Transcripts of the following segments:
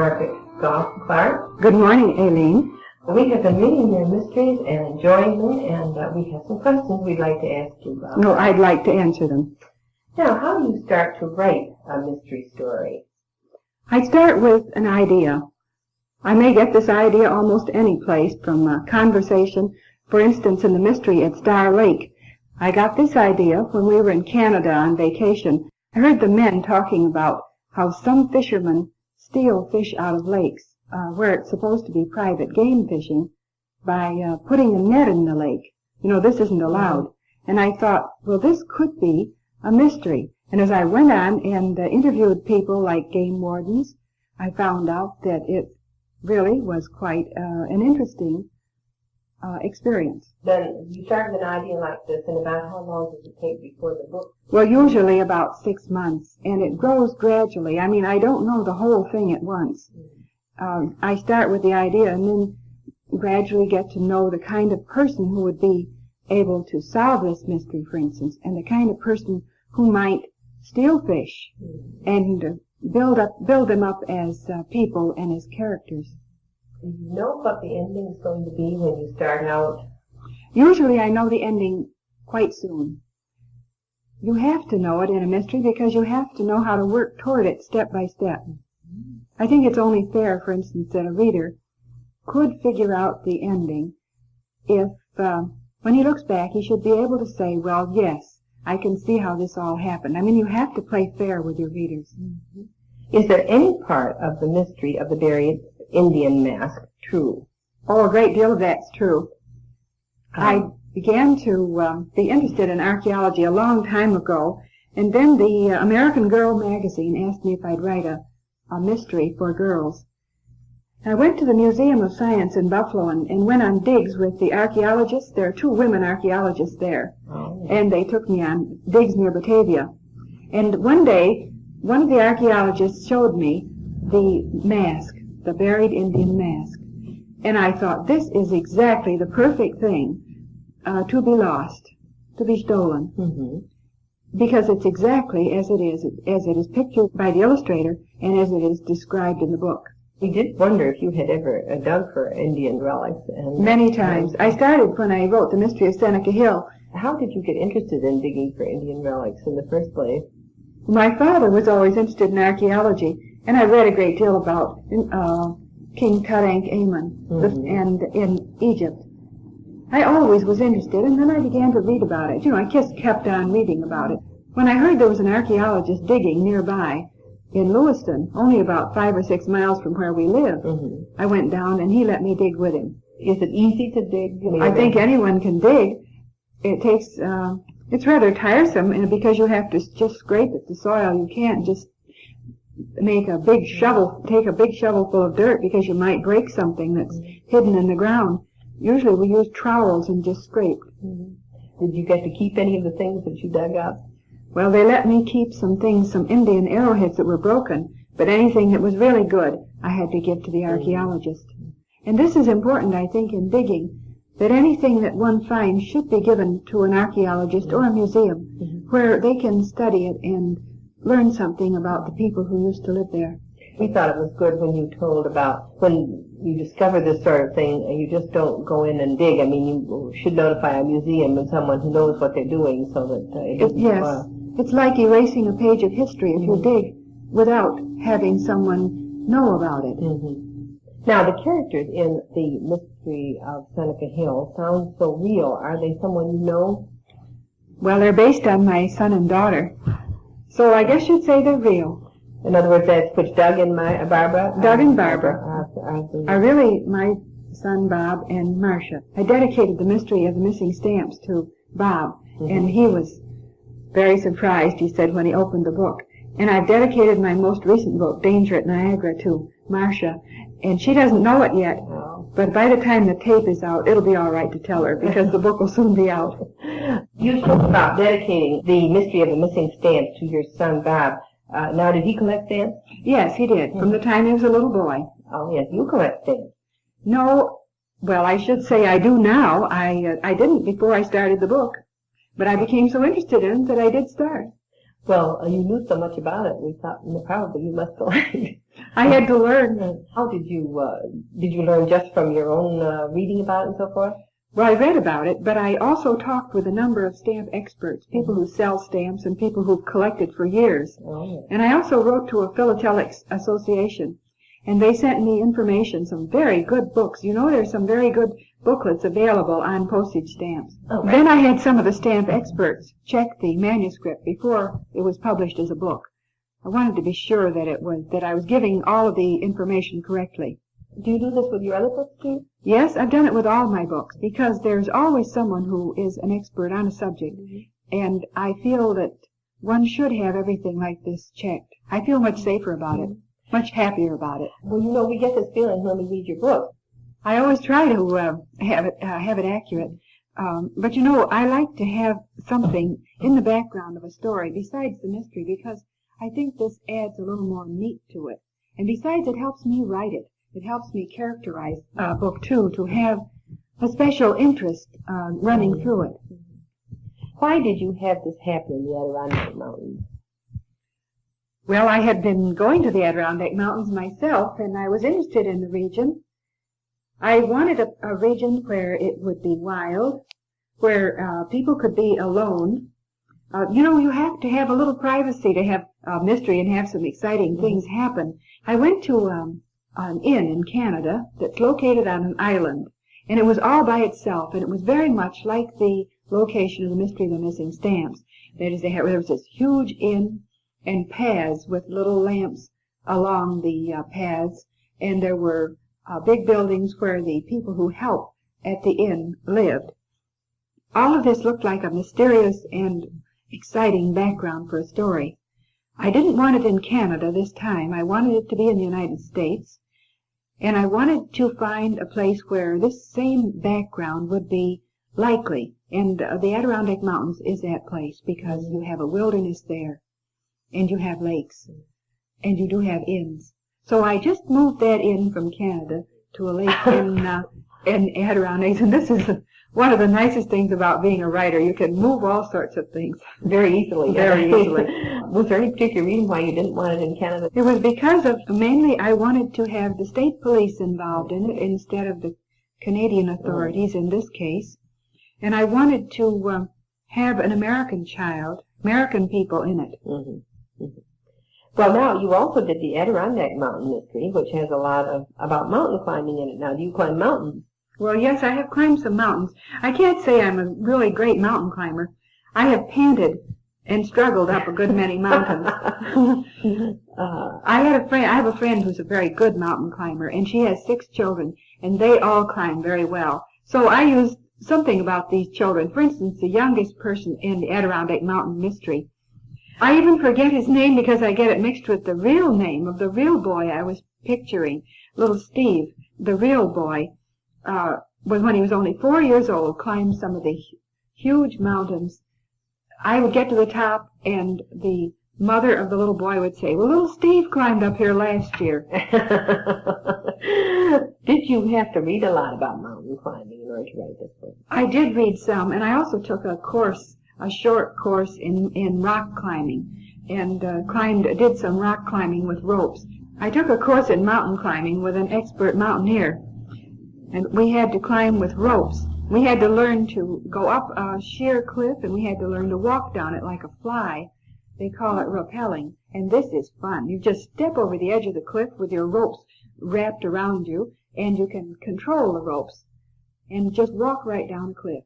Margaret Goff Clark. Good morning, Aileen. We have been reading your mysteries and enjoying them, and we have some questions we'd like to ask you about. No, I'd like to answer them. Now, how do you start to write a mystery story? I start with an idea. I may get this idea almost any place, from a conversation. For instance, in the mystery at Star Lake, I got this idea when we were in Canada on vacation. I heard the men talking about how some fishermen steal fish out of lakes, where it's supposed to be private game fishing, by putting a net in the lake. You know, this isn't allowed. And I thought, well, this could be a mystery. And as I went on and interviewed people like game wardens, I found out that it really was quite an interesting experience. Then you start with an idea like this, and about how long does it take before the book? Well, usually about 6 months, and it grows gradually. I mean, I don't know the whole thing at once. I start with the idea and then gradually get to know the kind of person who would be able to solve this mystery, for instance, and the kind of person who might steal fish and build them up as people and as characters. Do you know what the ending is going to be when you start out? Usually I know the ending quite soon. You have to know it in a mystery because you have to know how to work toward it step by step. I think it's only fair, for instance, that a reader could figure out the ending if, when he looks back, he should be able to say, well, yes, I can see how this all happened. I mean, you have to play fair with your readers. Mm-hmm. Is there any part of the mystery of the buried Indian mask true? Oh, a great deal of that's true. I began to be interested in archaeology a long time ago, and then the American Girl magazine asked me if I'd write a mystery for girls. I went to the Museum of Science in Buffalo and went on digs with the archaeologists. There are 2 women archaeologists there, and they took me on digs near Batavia. And one day, one of the archaeologists showed me the mask, the buried Indian mask. And I thought, this is exactly the perfect thing to be lost, to be stolen. Mm-hmm. Because it's exactly as it is pictured by the illustrator and as it is described in the book. We did wonder if you had ever dug for Indian relics. Many times. I started when I wrote The Mystery of Seneca Hill. How did you get interested in digging for Indian relics in the first place? My father was always interested in archaeology, and I read a great deal about King Tutankhamun and in Egypt. I always was interested, and then I began to read about it. You know, I just kept on reading about it. When I heard there was an archaeologist digging nearby in Lewiston, only about 5 or 6 miles from where we live, I went down and he let me dig with him. Is it easy to dig? I think anyone can dig. It takes, it's rather tiresome because you have to just scrape at the soil. You can't just take a big shovel full of dirt because you might break something that's hidden in the ground. Usually we use trowels and just scrape. Did you get to keep any of the things that you dug up? Well, they let me keep some Indian arrowheads that were broken, but anything that was really good I had to give to the archaeologist. And this is important, I think, in digging, that anything that one finds should be given to an archaeologist or a museum where they can study it and learn something about the people who used to live there. We thought it was good when you told about when you discover this sort of thing, you just don't go in and dig. I mean, you should notify a museum and someone who knows what they're doing so that it doesn't Yes. It's like erasing a page of history if you dig without having someone know about it. Now, the characters in the Mystery of Seneca Hill sound so real. Are they someone you know? Well, they're based on my son and daughter, so I guess you'd say they're real. In other words, that's which Doug and Barbara? Doug and Barbara are really my son Bob and Marcia. I dedicated The Mystery of the Missing Stamps to Bob, and he was very surprised, he said, when he opened the book. And I've dedicated my most recent book, Danger at Niagara, to Marcia, and she doesn't know it yet, but by the time the tape is out, it'll be all right to tell her, because the book will soon be out. You spoke about dedicating The Mystery of the Missing Stamps to your son Bob. Now, did he collect stamps? Yes, he did, from the time he was a little boy. Oh, yes, you collect stamps. No, well, I should say I do now. I didn't before I started the book, but I became so interested in it that I did start. Well, you knew so much about it. We thought probably you must collect. I had to learn. How did you learn just from your own reading about it and so forth? Well, I read about it, but I also talked with a number of stamp experts, people who sell stamps and people who've collected for years. Oh. And I also wrote to a philatelic association, and they sent me information, some very good books. You know, there's some very good booklets available on postage stamps. Oh, right. Then I had some of the stamp experts check the manuscript before it was published as a book. I wanted to be sure that I was giving all of the information correctly. Do you do this with your other books too? Yes, I've done it with all my books, because there's always someone who is an expert on a subject, and I feel that one should have everything like this checked. I feel much safer about it, much happier about it. Well, you know, we get this feeling when we read your book. I always try to have it accurate, but you know, I like to have something in the background of a story besides the mystery, because I think this adds a little more meat to it, and besides, it helps me write it. It helps me characterize a book, too, to have a special interest running through it. Why did you have this happen in the Adirondack Mountains? Well, I had been going to the Adirondack Mountains myself, and I was interested in the region. I wanted a region where it would be wild, where people could be alone. You know, you have to have a little privacy to have mystery and have some exciting things happen. I went to an inn in Canada that's located on an island, and it was all by itself, and it was very much like the location of the Mystery of the Missing Stamps. That is, there was this huge inn and paths with little lamps along the paths, and there were big buildings where the people who helped at the inn lived. All of this looked like a mysterious and exciting background for a story. I didn't want it in Canada this time. I wanted it to be in the United States. And I wanted to find a place where this same background would be likely. And the Adirondack Mountains is that place, because you have a wilderness there, and you have lakes, and you do have inns. So I just moved that in from Canada to a lake in Adirondacks. And this is one of the nicest things about being a writer. You can move all sorts of things very easily. Very easily. Was there any particular reason why you didn't want it in Canada? It was because of, mainly I wanted to have the state police involved in it instead of the Canadian authorities in this case. And I wanted to have an American people in it. Mm-hmm. Mm-hmm. Well, now, you also did the Adirondack Mountain Mystery, which has a lot about mountain climbing in it. Now, do you climb mountains? Well, yes, I have climbed some mountains. I can't say I'm a really great mountain climber. I have panted and struggled up a good many mountains. I have a friend who's a very good mountain climber, and she has 6 children, and they all climb very well. So I used something about these children. For instance, the youngest person in the Adirondack Mountain Mystery. I even forget his name because I get it mixed with the real name of the real boy I was picturing. Little Steve, the real boy, was when he was only 4 years old, climbed some of the huge mountains. I would get to the top, and the mother of the little boy would say, "Well, little Steve climbed up here last year." Did you have to read a lot about mountain climbing in order to write this book? I did read some, and I also took a short course in rock climbing, and did some rock climbing with ropes. I took a course in mountain climbing with an expert mountaineer, and we had to climb with ropes. We had to learn to go up a sheer cliff, and we had to learn to walk down it like a fly. They call it rappelling, and this is fun. You just step over the edge of the cliff with your ropes wrapped around you, and you can control the ropes and just walk right down a cliff,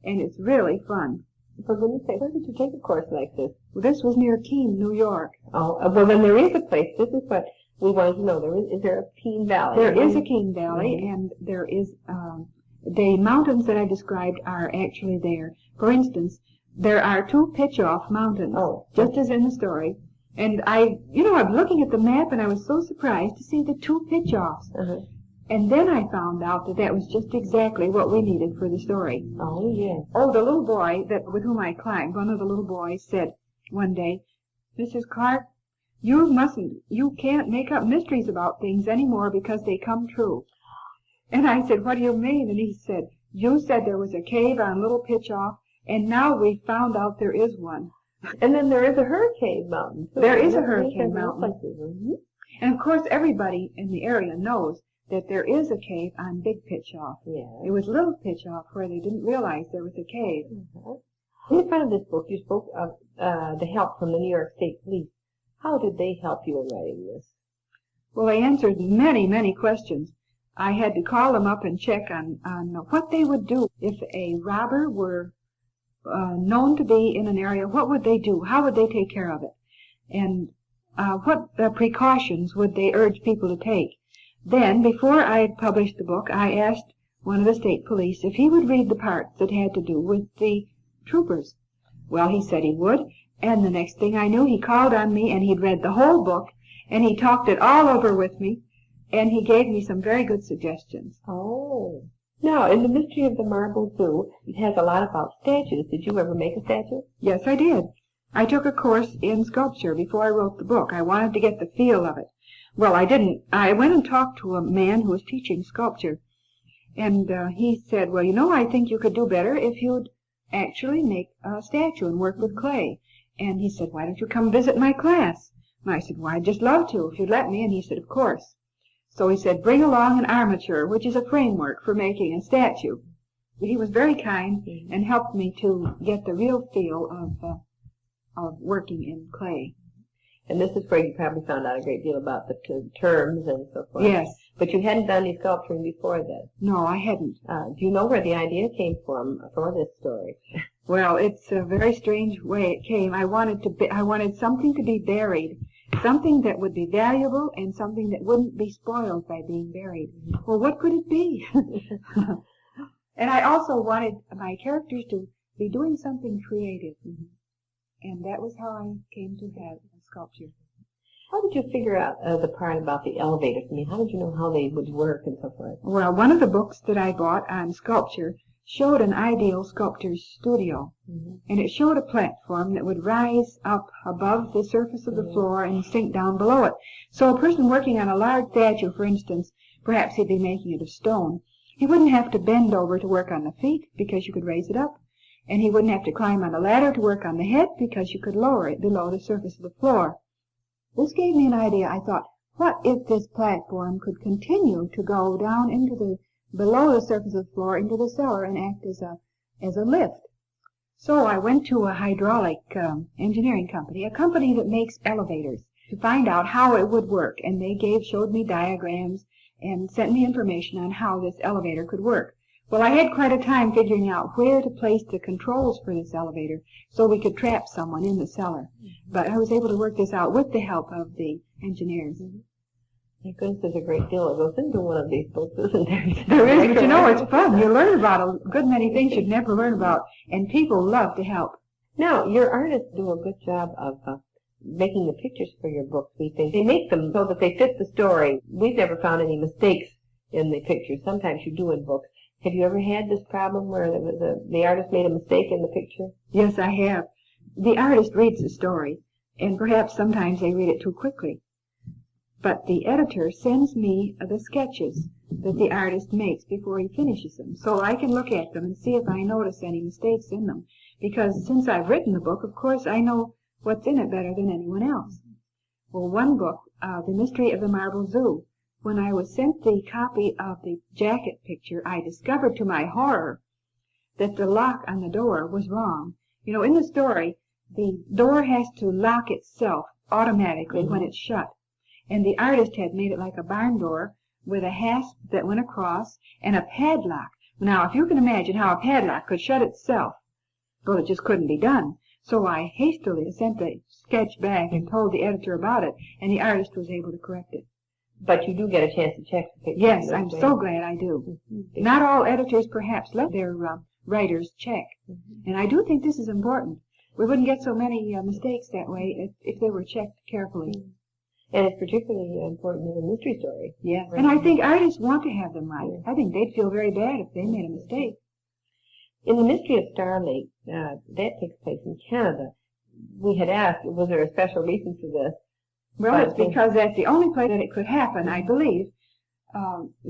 and it's really fun. For goodness sake, where did you take a course like this? Well, this was near Keene, New York. Oh, well, then there is a place. This is what we wanted to know. Is there a Keene Valley? There is a Keene Valley, and there is the mountains that I described are actually there. For instance, there are 2 pitch-off mountains, just as in the story. And I'm looking at the map, and I was so surprised to see the 2 pitch-offs. Uh-huh. And then I found out that was just exactly what we needed for the story. Oh, yes. Oh, the little boy with whom I climbed, one of the little boys said one day, "Mrs. Clark, you can't make up mysteries about things anymore because they come true." And I said, "What do you mean?" And he said, "You said there was a cave on Little Pitch-Off, and now we found out there is one." And then there is a hurricane mountain, too. There is a There's hurricane those mountain. places. Mhm. And of course, everybody in the area knows that there is a cave on Big Pitch-Off. Yeah. It was Little Pitch-Off where they didn't realize there was a cave. In the front of this book, you spoke of the help from the New York State Police. How did they help you in writing this? Well, they answered many, many questions. I had to call them up and check on what they would do if a robber were known to be in an area. What would they do? How would they take care of it? And what precautions would they urge people to take? Then, before I had published the book, I asked one of the state police if he would read the parts that had to do with the troopers. Well, he said he would, and the next thing I knew, he called on me, and he'd read the whole book, and he talked it all over with me, and he gave me some very good suggestions. Oh. Now, in the Mystery of the Marble Zoo, it has a lot about statues. Did you ever make a statue? Yes, I did. I took a course in sculpture before I wrote the book. I wanted to get the feel of it. Well, I didn't. I went and talked to a man who was teaching sculpture, and he said, well, you know, I think you could do better if you'd actually make a statue and work with clay. And he said, why don't you come visit my class? And I said, well, I'd just love to if you'd let me. And he said, of course. So he said, bring along an armature, which is a framework for making a statue. He was very kind and helped me to get the real feel of working in clay. And this is where you probably found out a great deal about the terms and so forth. Yes. But you hadn't done any sculpturing before that. No, I hadn't. Do you know where the idea came from for this story? Well, it's a very strange way it came. I wanted something to be buried, something that would be valuable and something that wouldn't be spoiled by being buried. Well, what could it be? And I also wanted my characters to be doing something creative. And that was how I came to have a sculpture. How did you figure out the part about the elevators? I mean, how did you know how they would work and so forth? Well, one of the books that I bought on sculpture showed an ideal sculptor's studio. And it showed a platform that would rise up above the surface of the floor and sink down below it. So a person working on a large statue, for instance, perhaps he'd be making it of stone, he wouldn't have to bend over to work on the feet because you could raise it up. And he wouldn't have to climb on a ladder to work on the head because you could lower it below the surface of the floor. This gave me an idea. I thought, what if this platform could continue to go down into below the surface of the floor into the cellar and act as a lift? So I went to a hydraulic engineering company, a company that makes elevators, to find out how it would work. And they showed me diagrams and sent me information on how this elevator could work. Well, I had quite a time figuring out where to place the controls for this elevator so we could trap someone in the cellar. But I was able to work this out with the help of the engineers. My goodness, there's a great deal that goes into one of these books, isn't there? There is, but you know, it's fun. You learn about a good many things you'd never learn about, and people love to help. Now, your artists do a good job of making the pictures for your books, we think. They make them so that they fit the story. We've never found any mistakes in the pictures. Sometimes you do in books. Have you ever had this problem where the artist made a mistake in the picture? Yes, I have. The artist reads the story, and perhaps sometimes they read it too quickly. But the editor sends me the sketches that the artist makes before he finishes them, so I can look at them and see if I notice any mistakes in them. Because since I've written the book, of course, I know what's in it better than anyone else. Well, one book, The Mystery of the Marble Zoo, when I was sent the copy of the jacket picture, I discovered to my horror that the lock on the door was wrong. You know, in the story, the door has to lock itself automatically when it's shut. And the artist had made it like a barn door with a hasp that went across and a padlock. Now, if you can imagine how a padlock could shut itself, well, it just couldn't be done. So I hastily sent the sketch back and told the editor about it, and the artist was able to correct it. But you do get a chance to check the picture. Yes, I'm so glad I do. Not all editors perhaps let their writers check. And I do think this is important. We wouldn't get so many mistakes that way if they were checked carefully. And it's particularly important in a mystery story. Yes, and I think artists want to have them right. I think they'd feel very bad if they made a mistake. In The Mystery of Star Lake, that takes place in Canada. We had asked, was there a special reason for this? Well, it's because that's the only place that it could happen, I believe,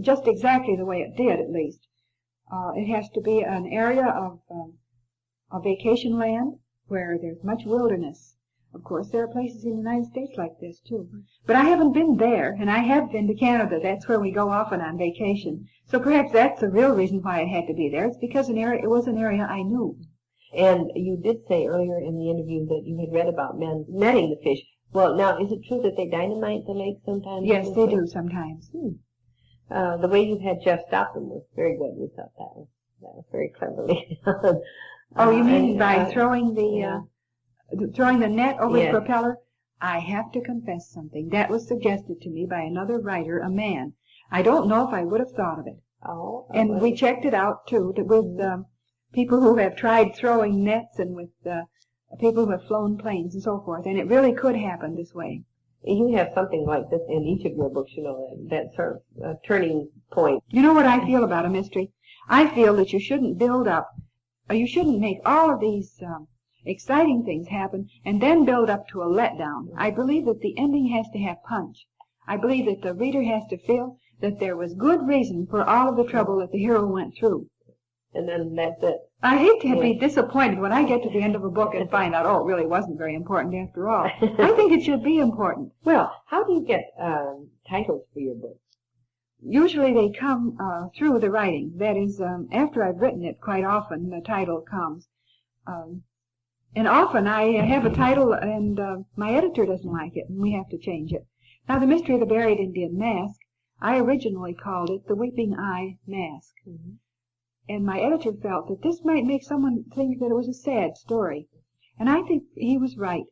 just exactly the way it did, at least. It has to be an area of vacation land where there's much wilderness. Of course, there are places in the United States like this, too. But I haven't been there, and I have been to Canada. That's where we go often on vacation. So perhaps that's the real reason why it had to be there. It's because it was an area I knew. And you did say earlier in the interview that you had read about men netting the fish. Well, now, is it true that they dynamite the lake sometimes? Yes, they do sometimes. The way you had Jeff stop them was very good. We thought that was very cleverly done. Oh, you mean by throwing the net over the propeller? I have to confess something. That was suggested to me by another writer, a man. I don't know if I would have thought of it. Oh. And we checked it out, too, with people who have tried throwing nets and with people who have flown planes and so forth. And it really could happen this way. You have something like this in each of your books, you know, that sort of turning point. You know what I feel about a mystery? I feel that you shouldn't build up, or you shouldn't make all of these exciting things happen and then build up to a letdown. I believe that the ending has to have punch. I believe that the reader has to feel that there was good reason for all of the trouble that the hero went through. And then that's it. I hate to be disappointed when I get to the end of a book and find out, oh, it really wasn't very important after all. I think it should be important. Well, how do you get titles for your books? Usually they come through the writing. That is, after I've written it, quite often the title comes. And often I have a title and my editor doesn't like it and we have to change it. Now, The Mystery of the Buried Indian Mask, I originally called it The Weeping Eye Mask. Mm-hmm. And my editor felt that this might make someone think that it was a sad story. And I think he was right,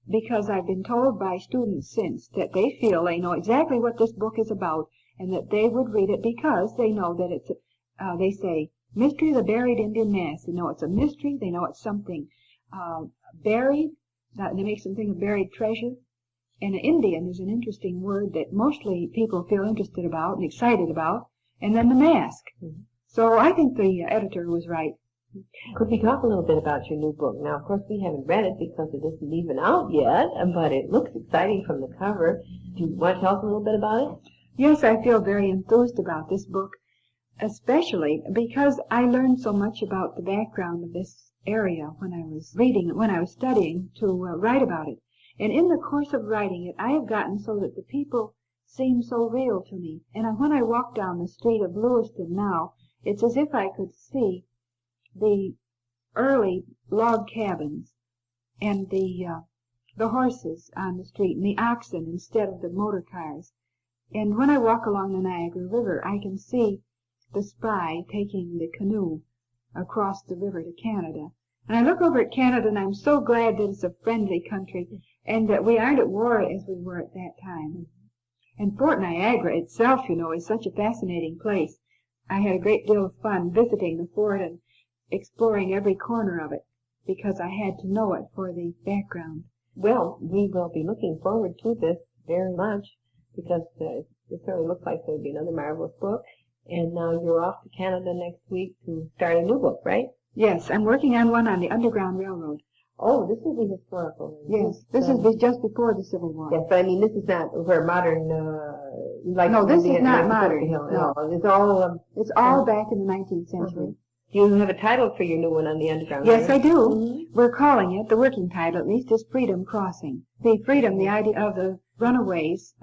because I've been told by students since that they feel they know exactly what this book is about and that they would read it because they know that it's, they say, Mystery of the Buried Indian Mask. They know it's a mystery. They know it's something buried. That makes them think of buried treasure. And Indian is an interesting word that mostly people feel interested about and excited about. And then the mask. Mm-hmm. So I think the editor was right. Could we talk a little bit about your new book? Now, of course, we haven't read it because it isn't even out yet, but it looks exciting from the cover. Do you want to tell us a little bit about it? Yes, I feel very enthused about this book, especially because I learned so much about the background of this area when I was studying to write about it. And in the course of writing it, I have gotten so that the people seem so real to me. And when I walk down the street of Lewiston now, it's as if I could see the early log cabins and the horses on the street and the oxen instead of the motor cars. And when I walk along the Niagara River, I can see the spy taking the canoe across the river to Canada. And I look over at Canada and I'm so glad that it's a friendly country and that we aren't at war as we were at that time. And Fort Niagara itself, you know, is such a fascinating place. I had a great deal of fun visiting the fort and exploring every corner of it because I had to know it for the background. Well, we will be looking forward to this very much because it certainly looks like there'll be another marvelous book. And now you're off to Canada next week to start a new book, right? Yes, I'm working on one on the Underground Railroad. Oh, this will be historical. Yes, this is just before the Civil War. Yes, but I mean, this is not where modern, like... No, this is not modern. No. It's all back in the 19th century. Mm-hmm. Do you have a title for your new one on the Underground? Yes, I do. Mm-hmm. We're calling it, the working title at least, is Freedom Crossing. The freedom, the idea of the runaways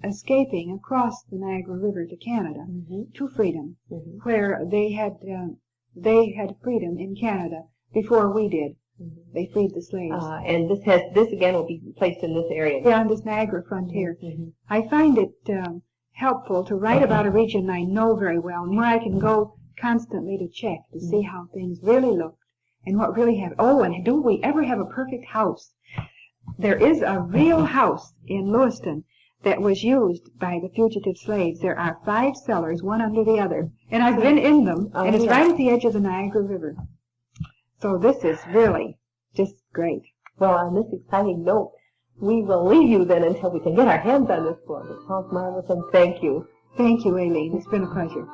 escaping across the Niagara River to Canada, to freedom, where they had freedom in Canada before we did. They freed the slaves. And this again will be placed in this area. Yeah, on this Niagara frontier. I find it helpful to write about a region I know very well and where I can go constantly to check to see how things really look and what really happened. Oh, and do we ever have a perfect house? There is a real house in Lewiston that was used by the fugitive slaves. There are 5 cellars, one under the other, and I've been in them, and it's right at the edge of the Niagara River. So this is really just great. Well, on this exciting note, we will leave you then until we can get our hands on this book. It sounds marvelous, and thank you. Thank you, Aileen. It's been a pleasure.